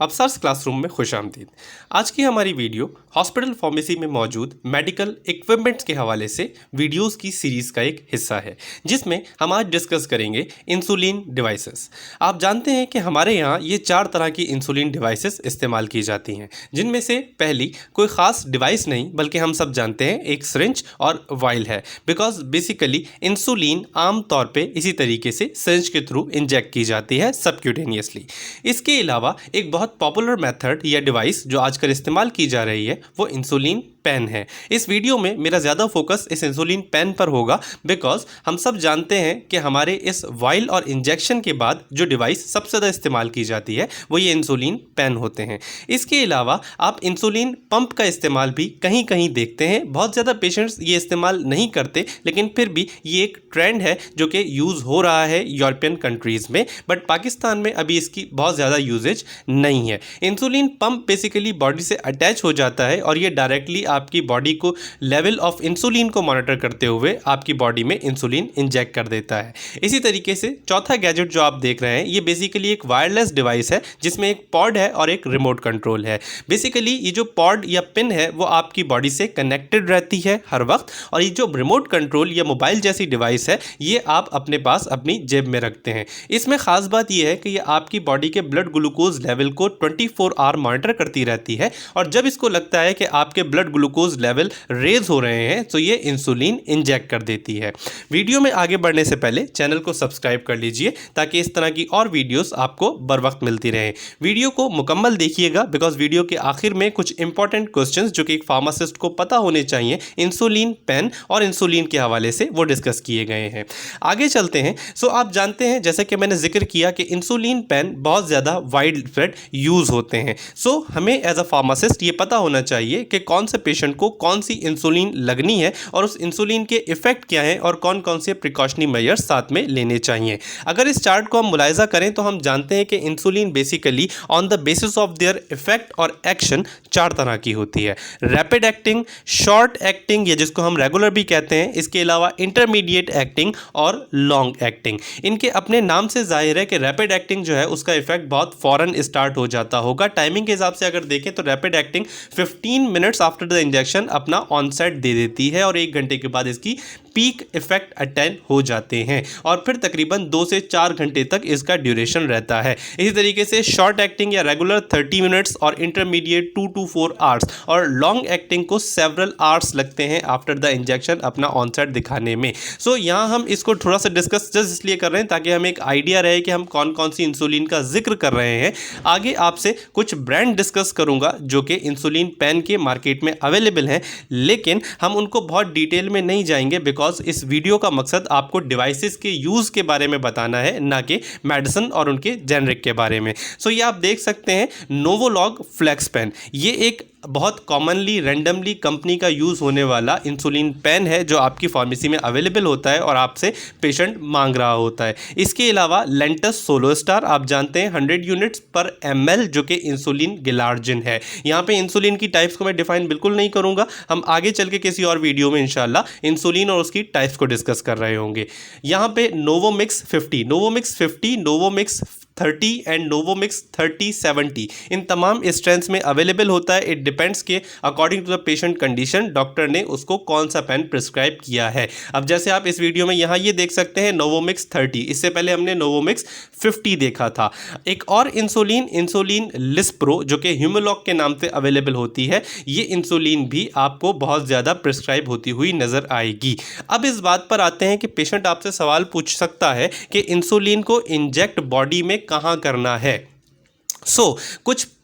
Officers classroom में खुशामदीद। आज की हमारी वीडियो हॉस्पिटल फार्मेसी में मौजूद मेडिकल इक्विपमेंट्स के हवाले से वीडियोस की सीरीज़ का एक हिस्सा है, जिसमें हम आज डिस्कस करेंगे इंसुलिन डिवाइसेस। आप जानते हैं कि हमारे यहाँ ये 4 तरह की इंसुलिन डिवाइसेस इस्तेमाल की जाती हैं, जिनमें से पहली कोई ख़ास डिवाइस नहीं बल्कि हम सब जानते हैं एक सिरिंज और वाइल है, बिकॉज बेसिकली इंसुलिन आम तौर पे इसी तरीके से सिरिंज के थ्रू इंजेक्ट की जाती है सबक्यूटेनियसली। इसके अलावा एक बहुत पॉपुलर मेथड या डिवाइस जो आजकल इस्तेमाल की जा रही है वो इंसुलिन पेन है। इस वीडियो में मेरा ज़्यादा फोकस इस इंसुलिन पेन पर होगा, बिकॉज हम सब जानते हैं कि हमारे इस वाइल और इंजेक्शन के बाद जो डिवाइस सबसे ज़्यादा इस्तेमाल की जाती है वो ये इंसुलिन पेन होते हैं। इसके अलावा आप इंसुलिन पंप का इस्तेमाल भी कहीं कहीं देखते हैं। बहुत ज़्यादा पेशेंट्स ये इस्तेमाल नहीं करते, लेकिन फिर भी ये एक ट्रेंड है जो कि यूज़ हो रहा है यूरोपियन कंट्रीज़ में, बट पाकिस्तान में अभी इसकी बहुत ज़्यादा यूजेज नहीं है। इंसुलिन पंप बेसिकली बॉडी से अटैच हो जाता है और ये डायरेक्टली आपकी बॉडी को लेवल ऑफ इंसुलिन को मॉनिटर करते हुए आपकी बॉडी में इंसुलिन इंजेक्ट कर देता है। इसी तरीके से चौथा गैजेट जो आप देख रहे हैं ये बेसिकली एक वायरलेस डिवाइस है, जिसमें एक पॉड है और एक रिमोट कंट्रोल है। बेसिकली ये जो पॉड या पिन है वो आपकी बॉडी से कनेक्टेड रहती है हर वक्त, और ये जो रिमोट कंट्रोल या मोबाइल जैसी डिवाइस है ये आप अपने पास अपनी जेब में रखते हैं। इसमें ख़ास बात यह है कि ये आपकी बॉडी के ब्लड ग्लूकोज लेवल को 24 आवर मॉनिटर करती रहती है, और जब इसको लगता है कि आपके ब्लड ग्लूकोज लेवल रेज हो रहे हैं तो ये इंसुलिन इंजेक्ट कर देती है। वीडियो में आगे बढ़ने से पहले चैनल को सब्सक्राइब कर लीजिए ताकि इस तरह की और वीडियोस आपको बर वक्त मिलती रहे। वीडियो को मुकम्मल देखिएगा, बिकॉज वीडियो के आखिर में कुछ इंपॉर्टेंट क्वेश्चंस जो कि एक फार्मासिस्ट को पता होने चाहिए इंसुलिन पेन और इंसुलिन के हवाले से वो डिस्कस किए गए हैं। आगे चलते हैं। सो आप जानते हैं, जैसे कि मैंने जिक्र किया, कि इंसुलिन पेन बहुत ज़्यादा वाइड स्प्रेड यूज़ होते हैं। सो हमें एज अ फार्मासिस्ट ये पता होना चाहिए कि कौन से पेशेंट को कौन सी इंसुलिन लगनी है और उस इंसुलिन के इफ़ेक्ट क्या हैं और कौन कौन से प्रिकॉशनरी मेजर्स साथ में लेने चाहिए। अगर इस चार्ट को हम मुलाहिजा करें तो हम जानते हैं कि insulin basically on the basis of their effect और एक्शन 4 तरह की होती है। रैपिड एक्टिंग, शॉर्ट एक्टिंग या जिसको हम रेगुलर भी कहते हैं, इसके अलावा इंटरमीडिएट एक्टिंग और लॉन्ग एक्टिंग। इनके अपने नाम से जाहिर है कि रैपिड एक्टिंग जो है उसका इफेक्ट बहुत फ़ौरन स्टार्ट हो जाता होगा। टाइमिंग के हिसाब से अगर देखें तो rapid acting 15 minutes after the injection अपना ऑनसेट दे देती है और 1 घंटे के बाद इसकी पीक इफेक्ट अटेन हो जाते हैं, और फिर तकरीबन 2 से 4 घंटे तक इसका ड्यूरेशन रहता है। इसी तरीके से शॉर्ट एक्टिंग या रेगुलर 30 मिनट्स और इंटरमीडिएट 2 to 4 आवर्स, और लॉन्ग एक्टिंग को सेवरल आवर्स लगते हैं आफ्टर द इंजेक्शन अपना ऑनसेट दिखाने में। सो यहाँ हम इसको थोड़ा सा डिस्कस जस्ट इसलिए कर रहे हैं ताकि हमें एक आइडिया रहे कि हम कौन कौन सी इंसुलिन का जिक्र कर रहे हैं। आगे आपसे कुछ ब्रांड डिस्कस करूँगा जो कि इंसुलिन पेन के मार्केट में अवेलेबल हैं, लेकिन हम उनको बहुत डिटेल में नहीं जाएंगे, बिकॉज इस वीडियो का मकसद आपको डिवाइसेस के यूज़ के बारे में बताना है, ना कि मेडिसिन और उनके जेनरिक के बारे में। सो ये आप देख सकते हैं नोवोलॉग फ्लेक्स पेन, ये एक बहुत कॉमनली रैंडमली कंपनी का यूज़ होने वाला इंसुलिन पेन है जो आपकी फार्मेसी में अवेलेबल होता है और आपसे पेशेंट मांग रहा होता है। इसके अलावा लेंटस सोलोस्टार, आप जानते हैं 100 यूनिट्स पर ml, जो कि इंसुलिन गिलार्जिन है। यहाँ पे इंसुलिन की टाइप्स को मैं डिफाइन बिल्कुल नहीं करूँगा, हम आगे चल के किसी और वीडियो में इंशाल्लाह इंसुलिन और उसकी टाइप्स को डिस्कस कर रहे होंगे। यहाँ पे नोवोमिक्स 50, नोवोमिक्स 50, नोवोमिक्स 30 एंड नोवोमिक्स 3070 इन तमाम स्ट्रेंथ्स में अवेलेबल होता है। इट डिपेंड्स के according to the patient condition doctor ने उसको कौन सा पेन प्रिस्क्राइब किया है। अब जैसे आप इस वीडियो में यहाँ ये देख सकते हैं नोवोमिक्स 30, इससे पहले हमने नोवोमिक्स 50 देखा था। एक और इंसुलिन, इंसुलिन लिस्प्रो, जो कि ह्यूमोलॉग के नाम से अवेलेबल होती है, ये इंसुलिन भी आपको बहुत ज़्यादा प्रिस्क्राइब होती हुई नज़र आएगी। अब इस बात पर आते हैं कि पेशेंट आपसे सवाल पूछ सकता है कि इंसुलिन को इंजेक्ट बॉडी में कहाँ करना है।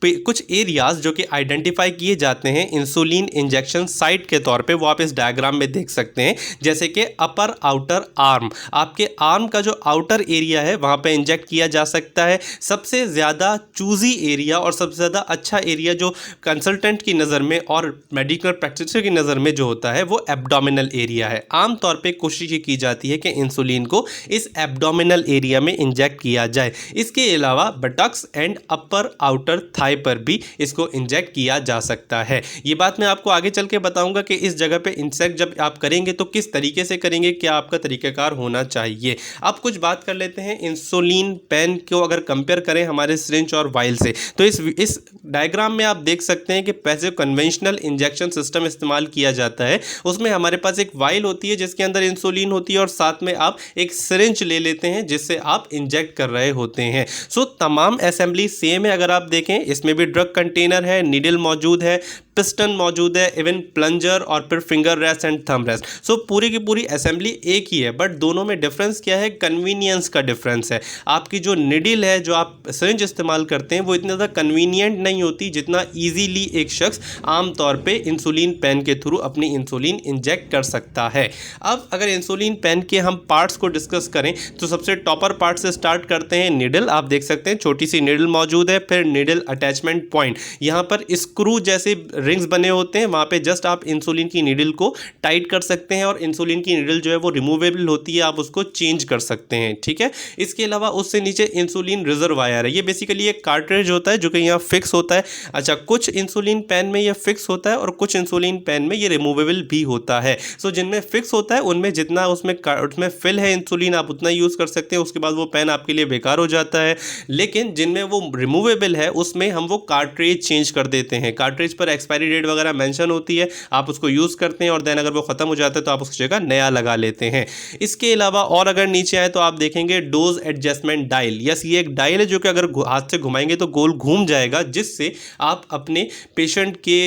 कुछ एरियाज़ जो कि आइडेंटिफाई किए जाते हैं इंसुलिन इंजेक्शन साइट के तौर पे, वो आप इस डायग्राम में देख सकते हैं। जैसे कि अपर आउटर आर्म, आपके आर्म का जो आउटर एरिया है वहाँ पे इंजेक्ट किया जा सकता है। सबसे ज़्यादा चूजी एरिया और सबसे ज़्यादा अच्छा एरिया जो कंसल्टेंट की नज़र में और मेडिकल प्रैक्टिशनर की नज़र में जो होता है वो एब्डोमिनल एरिया है। आमतौर पर कोशिश ये की जाती है कि इंसुलिन को इस एब्डोमिनल एरिया में इंजेक्ट किया जाए। इसके अलावा buttocks and upper outer thigh thigh पर भी इसको इंजेक्ट किया जा सकता है। ये बात मैं आपको आगे चल के बताऊंगा कि इस जगह पे इंजेक्ट जब आप करेंगे तो किस तरीके से करेंगे, क्या आपका तरीक़ाकार होना चाहिए। अब कुछ बात कर लेते हैं इंसुलिन पेन को अगर कंपेयर करें हमारे सिरिंज और वाइल से, तो इस डायग्राम में आप देख सकते हैं कि पैसे कन्वेंशनल इंजेक्शन सिस्टम इस्तेमाल किया जाता है, उसमें हमारे पास एक वाइल होती है जिसके अंदर इंसुलिन होती है और साथ में आप एक सिरिंज ले लेते हैं जिससे आप इंजेक्ट कर रहे होते हैं। सो तमाम असेंबली सेम है। अगर आप देखें इसमें भी ड्रग कंटेनर है, नीडल मौजूद है, पिस्टन मौजूद है, इवन प्लंजर और फिर finger rest and thumb rest. So पूरी की पूरी असेंबली एक ही है, बट दोनों में डिफरेंस क्या है, कन्वीनियंस का डिफरेंस है। आपकी जो निडल है, जो आप सिरिंज इस्तेमाल करते हैं, वो इतनी ज़्यादा कन्वीनियंट नहीं होती जितना ईजीली एक शख्स आमतौर पे इंसुलिन पेन के थ्रू अपनी इंसुलिन इंजेक्ट कर सकता है। अब अगर इंसुलिन पेन के हम पार्ट्स को डिस्कस करें तो सबसे टॉपर पार्ट से स्टार्ट करते हैं। निडल आप देख सकते हैं, छोटी सी निडल मौजूद है, फिर निडल अटैचमेंट पॉइंट, यहाँ पर स्क्रू जैसे रिंग्स बने होते हैं, वहाँ पे जस्ट आप इंसुलिन की नीडल को टाइट कर सकते हैं और इंसुलिन की नीडल जो है वो रिमूवेबल होती है, आप उसको चेंज कर सकते हैं, ठीक है। इसके अलावा उससे नीचे इंसुलिन रिजर्वायर है, ये बेसिकली एक कार्ट्रिज होता है जो कि यहाँ फिक्स होता है। अच्छा, कुछ इंसुलिन पेन में ये फिक्स होता है और कुछ इंसुलिन पेन में ये रिमूवेबल भी होता है। सो जिनमें फिक्स होता है उनमें जितना उसमें फिल है इंसुलिन आप उतना यूज़ कर सकते हैं, उसके बाद वो पेन आपके लिए बेकार हो जाता है। लेकिन जिनमें वो रिमूवेबल है उसमें हम वो कार्ट्रिज चेंज कर देते हैं, कार्ट्रिज पर एक्सपायरी डेट वगैरह मेंशन होती है, आप उसको यूज़ करते हैं और देन अगर वो ख़त्म हो जाता है तो आप उसकी जगह नया लगा लेते हैं। इसके अलावा और अगर नीचे आए तो आप देखेंगे डोज एडजस्टमेंट डायल। यस, ये एक डायल है जो कि अगर हाथ से घुमाएंगे तो गोल घूम जाएगा, जिससे आप अपने पेशेंट के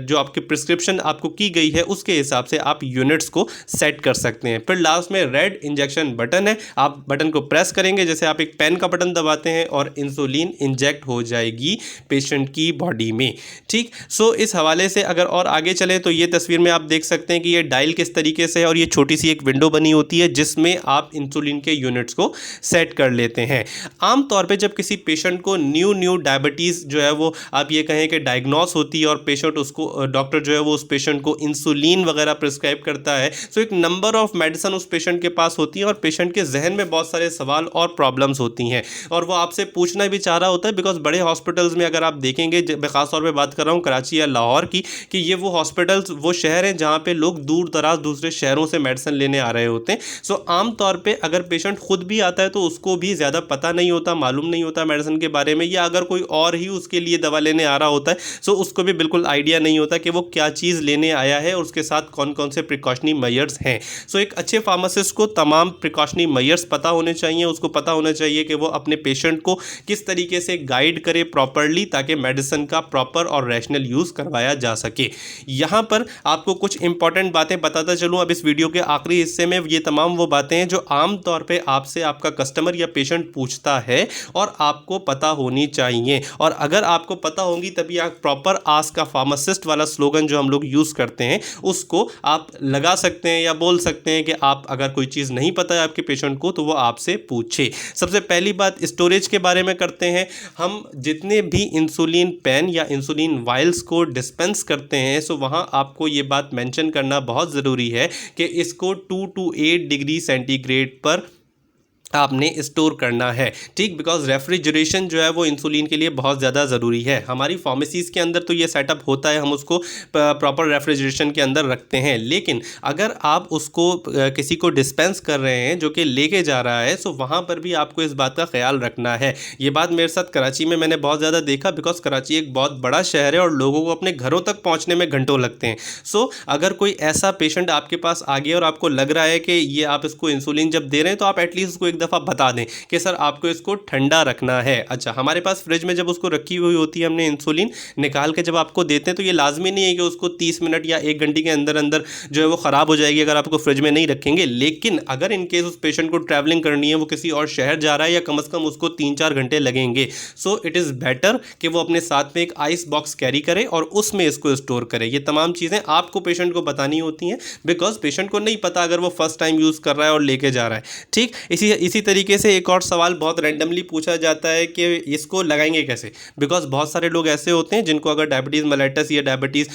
जो आपकी प्रिस्क्रिप्शन आपको की गई है उसके हिसाब से आप यूनिट्स को सेट कर सकते हैं। फिर लास्ट में रेड इंजेक्शन बटन है, आप बटन को प्रेस करेंगे जैसे आप एक पेन का बटन दबाते हैं और इंसुलिन इंजेक्ट हो जाएगी पेशेंट की बॉडी में, ठीक। सो इस हवाले से अगर और आगे चले तो ये तस्वीर में आप देख सकते हैं कि ये डायल किस तरीके से है और ये छोटी सी एक विंडो बनी होती है जिसमें आप इंसुलिन के यूनिट्स को सेट कर लेते हैं। आमतौर पे जब किसी पेशेंट को न्यू डायबिटीज़ जो है वो आप ये कहें कि डायग्नोस होती है और पेशेंट उसको डॉक्टर जो है वो उस पेशेंट को इंसुलिन वगैरह प्रिस्क्राइब करता है, सो एक नंबर ऑफ मेडिसिन उस पेशेंट के पास होती है और पेशेंट के जहन में बहुत सारे सवाल और प्रॉब्लम्स होती हैं और वो आपसे पूछना भी चाह रहा होता है। बिकॉज बड़े हॉस्पिटल्स में अगर आप देखेंगे, मैं खास तौर पे बात कर रहा हूँ कराची या लाहौर की, कि ये वो हॉस्पिटल्स वो शहर हैं जहाँ पे लोग दूर दराज दूसरे शहरों से मेडिसिन लेने आ रहे होते हैं। सो आमतौर पे अगर पेशेंट खुद भी आता है तो उसको भी ज़्यादा पता नहीं होता, मालूम नहीं होता मेडिसिन के बारे में, या अगर कोई और ही उसके लिए दवा लेने आ रहा होता है सो उसको भी बिल्कुल आइडिया नहीं होता कि वो क्या चीज़ लेने आया है और उसके साथ कौन कौन से प्रिकॉशनरी मेजर्स हैं। सो एक अच्छे फार्मासिस्ट को तमाम प्रिकॉशनरी मेजर्स पता होने चाहिए, उसको पता होना चाहिए कि वो अपने पेशेंट को किस तरीके से गाइड करे प्रॉपरली ताकि मेडिसिन का प्रॉपर और रैशनल यूज़ करवाया जा सके। यहाँ पर आपको कुछ इंपॉर्टेंट बातें बताता चलूँ अब इस वीडियो के आखिरी हिस्से में। ये तमाम वो बातें हैं जो आम तौर पे आपसे आपका कस्टमर या पेशेंट पूछता है और आपको पता होनी चाहिए, और अगर आपको पता होंगी तभी आप प्रॉपर आस्क अ फार्मासिस्ट वाला स्लोगन जो हम लोग यूज़ करते हैं उसको आप लगा सकते हैं या बोल सकते हैं कि आप अगर कोई चीज़ नहीं पता है आपके पेशेंट को तो वो आपसे पूछे। सबसे पहली बात स्टोरेज के बारे में करते हैं। हम जितने भी इंसुलिन पेन या इंसुलिन वाइल्स को डिस्पेंस करते हैं सो वहाँ आपको ये बात मेंशन करना बहुत ज़रूरी है कि इसको 2 to 8 डिग्री सेंटीग्रेड पर आपने स्टोर करना है, ठीक। बिकॉज रेफ्रिजरेशन जो है वो इंसुलिन के लिए बहुत ज़्यादा ज़रूरी है। हमारी फार्मेसीज़ के अंदर तो ये सेटअप होता है, हम उसको प्रॉपर रेफ्रिजरेशन के अंदर रखते हैं, लेकिन अगर आप उसको किसी को डिस्पेंस कर रहे हैं जो कि लेके जा रहा है सो वहाँ पर भी आपको इस बात का ख्याल रखना है। ये बात मेरे साथ कराची में मैंने बहुत ज़्यादा देखा, बिकॉज कराची एक बहुत बड़ा शहर है और लोगों को अपने घरों तक पहुँचने में घंटों लगते हैं। सो अगर कोई ऐसा पेशेंट आपके पास आ गया और आपको लग रहा है कि ये आप इसको इंसुलिन जब दे रहे हैं तो आप एटलीस्ट उसको दफ़ा बता दें कि सर आपको इसको ठंडा रखना है। अच्छा, हमारे पास फ्रिज में जब उसको रखी हुई होती है हमने इंसुलिन निकाल के जब आपको देते हैं तो ये लाजमी नहीं है कि उसको 30 मिनट या 1 घंटे के अंदर अंदर जो है वो ख़राब हो जाएगी अगर आपको फ्रिज में नहीं रखेंगे। लेकिन अगर इनकेस उस पेशेंट को ट्रैवलिंग करनी है, वो किसी और शहर जा रहा है या कम से कम उसको 3-4 घंटे लगेंगे, सो इट इज़ बेटर कि वो अपने साथ में एक आइस बॉक्स कैरी करे और उसमें इसको स्टोर करे। ये तमाम चीज़ें आपको पेशेंट को बतानी होती हैं बिकॉज पेशेंट को नहीं पता अगर वो फर्स्ट टाइम यूज़ कर रहा है और लेके जा रहा है, ठीक। इसी तरीके से एक और सवाल बहुत रैंडमली पूछा जाता है कि इसको लगाएंगे कैसे, बिकॉज बहुत सारे लोग ऐसे होते हैं जिनको अगर डायबिटीज़ मेलिटस या डायबिटीज़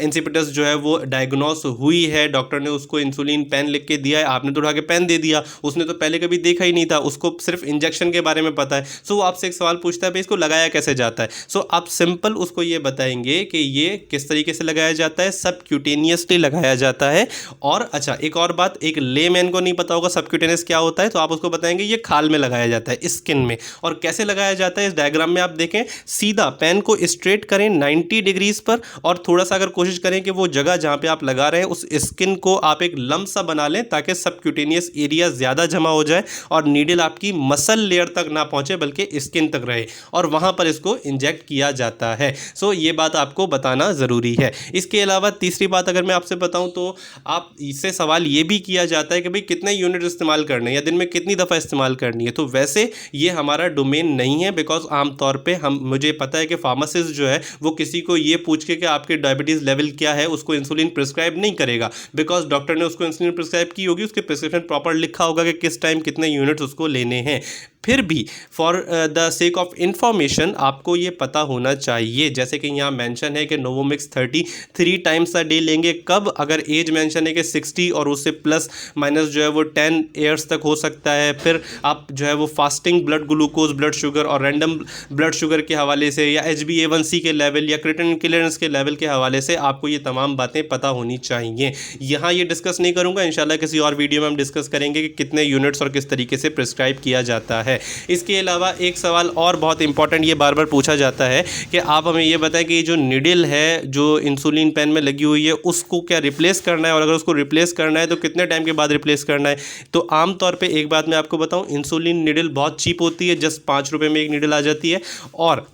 इंसिपिटस जो है वो डायग्नोस हुई है, डॉक्टर ने उसको इंसुलिन पेन लिख के दिया है, आपने तो उठा के पेन दे दिया, उसने तो पहले कभी देखा ही नहीं था, उसको सिर्फ इंजेक्शन के बारे में पता है। सो वो आपसे एक सवाल पूछता है भाई इसको लगाया कैसे जाता है। सो आप सिंपल उसको ये बताएंगे कि ये किस तरीके से लगाया जाता है, सबक्यूटेनियसली लगाया जाता है। और अच्छा एक और बात, एक लेमैन को नहीं पता होगा सबक्यूटेनियस क्या होता है, तो आप उसको बताएंगे ये खाल में लगाया जाता है, स्किन में। और कैसे लगाया जाता है इस डायग्राम में आप देखें, सीधा पेन को स्ट्रेट करें 90 डिग्रीज पर, और थोड़ा सा अगर कोशिश करें कि वो जगह जहां पे आप लगा रहे हैं उस स्किन को आप एक लंप सा बना लें ताकि सबक्यूटेनियस एरिया ज़्यादा जमा हो जाए और नीडल आपकी मसल लेयर तक ना पहुंचे बल्कि स्किन तक रहे, और वहां पर इसको इंजेक्ट किया जाता है। सो ये बात आपको बताना ज़रूरी है। इसके अलावा तीसरी बात अगर मैं आपसे बताऊं तो आप इससे सवाल ये भी किया जाता है कि भाई कितने यूनिट इस्तेमाल करने हैं या दिन में कितनी दफ़ा इस्तेमाल करनी है। तो वैसे ये हमारा डोमेन नहीं है, बिकॉज आमतौर पे मुझे पता है कि फार्मासिस्ट जो है वो किसी को ये पूछ के कि आपके डायबिटीज़ लेवल क्या है उसको इंसुलिन प्रिस्क्राइब नहीं करेगा, बिकॉज डॉक्टर ने उसको इंसुलिन प्रिस्क्राइब की होगी, उसके प्रिस्क्रिप्शन प्रॉपर लिखा होगा कि किस टाइम कितने यूनिट्स उसको लेने हैं। फिर भी for the sake of information आपको ये पता होना चाहिए, जैसे कि यहाँ मेंशन है कि नोवोमिक्स 33 टाइम्स अ डे लेंगे। कब, अगर एज मेंशन है कि 60 और उससे प्लस माइनस जो है वो 10 ईयर्स तक हो सकता है। फिर आप जो है वो fasting blood glucose, blood sugar और रैंडम ब्लड शुगर के हवाले से या HbA1c के लेवल या क्रिएटिनिन क्लियरेंस के लेवल के हवाले से आपको ये तमाम बातें पता होनी चाहिए। यहाँ ये डिस्कस नहीं करूँगा, इंशाल्लाह किसी और वीडियो में हम डिस्कस करेंगे कि कितने यूनिट्स और किस तरीके से प्रिस्क्राइब किया जाता है। इसके अलावा एक सवाल और बहुत इंपॉर्टेंट ये बार बार पूछा जाता है कि आप हमें ये बताएं कि जो निडल है जो इंसुलिन पेन में लगी हुई है उसको क्या रिप्लेस करना है, और अगर उसको रिप्लेस करना है तो कितने टाइम के बाद रिप्लेस करना है। तो आमतौर पे एक बात मैं आपको बताऊं, इंसुलिन निडल बहुत चीप होती है, जस्ट 5 रुपये में एक निडल आ जाती है, और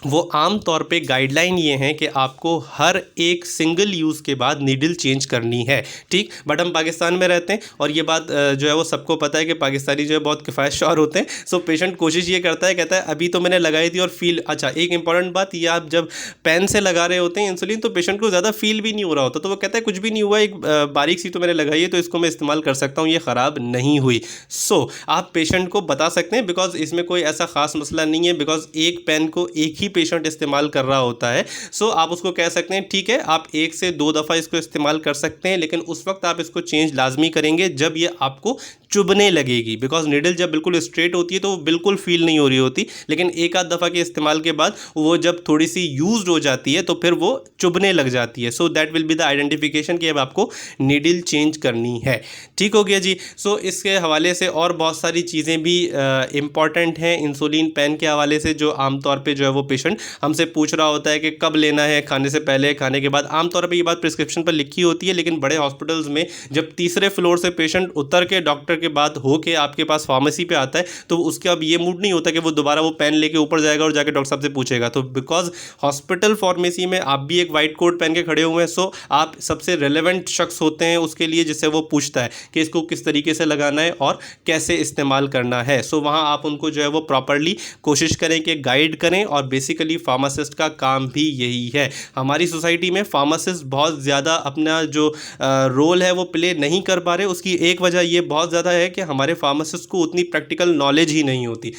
वो आम तौर पे गाइडलाइन ये है कि आपको हर एक सिंगल यूज़ के बाद नीडल चेंज करनी है, ठीक। बट हम पाकिस्तान में रहते हैं और ये बात जो है वो सबको पता है कि पाकिस्तानी जो है बहुत किफ़ायतशौर होते हैं। सो पेशेंट कोशिश ये करता है, कहता है अभी तो मैंने लगाई थी और फील, अच्छा एक इंपॉर्टेंट बात, ये आप जब पेन से लगा रहे होते हैं इंसुलिन तो पेशेंट को ज़्यादा फील भी नहीं हो रहा होता, तो वो कहता है कुछ भी नहीं हुआ, एक बारीक सी तो मैंने लगाई है तो इसको मैं इस्तेमाल कर सकता हूँ, ये ख़राब नहीं हुई। सो आप पेशेंट को बता सकते हैं, बिकॉज इसमें कोई ऐसा ख़ास मसला नहीं है, बिकॉज एक पेन को एक ही पेशेंट इस्तेमाल कर रहा होता है। सो आप उसको कह सकते हैं ठीक है आप 1 से 2 दफ़ा इसको इस्तेमाल कर सकते हैं, लेकिन उस वक्त आप इसको चेंज लाजमी करेंगे जब ये आपको चुभने लगेगी, बिकॉज निडल जब बिल्कुल स्ट्रेट होती है तो वो बिल्कुल फील नहीं हो रही होती, लेकिन एक आध दफ़ा के इस्तेमाल के बाद वो जब थोड़ी सी यूज्ड हो जाती है तो फिर वो चुभने लग जाती है। So that will be the identification कि अब आपको निडल चेंज करनी है। ठीक हो गया जी। सो इसके हवाले से और बहुत सारी चीज़ें भी इंपॉर्टेंट हैं इंसुलिन पेन के हवाले से, जो आमतौर पर जो है वो पेशेंट हमसे पूछ रहा होता है कि कब लेना है, खाने से पहले, खाने के बाद। आमतौर पर ये बात प्रिस्क्रिप्शन पर लिखी होती है, लेकिन बड़े हॉस्पिटल्स में जब तीसरे फ्लोर से पेशेंट उतर के डॉक्टर के बाद होके आपके पास फार्मेसी पे आता है तो उसका अब ये मूड नहीं होता कि वो दोबारा वो पेन लेके ऊपर जाएगा और जाके डॉक्टर साहब से पूछेगा। तो बिकॉज हॉस्पिटल फार्मेसी में आप भी एक वाइट कोट पहन के खड़े हुए हैं, सो आप सबसे रेलेवेंट शख्स होते हैं उसके लिए, जिससे वो पूछता है कि इसको किस तरीके से लगाना है और कैसे इस्तेमाल करना है। सो वहाँ आप उनको जो है वो प्रॉपरली कोशिश करें कि गाइड करें, और बेसिकली फार्मासिस्ट का काम भी यही है। हमारी सोसाइटी में फार्मासिस्ट बहुत ज़्यादा अपना जो रोल है वो प्ले नहीं कर पा रहे। उसकी एक वजह ये बहुत ज़्यादा है कि हमारे फार्मासिस्ट को उतनी प्रैक्टिकल नॉलेज ही नहीं होती।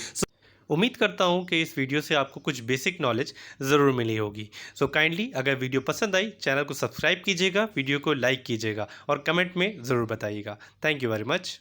उम्मीद करता हूँ कि इस वीडियो से आपको कुछ बेसिक नॉलेज ज़रूर मिली होगी। सो काइंडली अगर वीडियो पसंद आई चैनल को सब्सक्राइब कीजिएगा, वीडियो को लाइक कीजिएगा और कमेंट में ज़रूर बताइएगा। Thank you very much.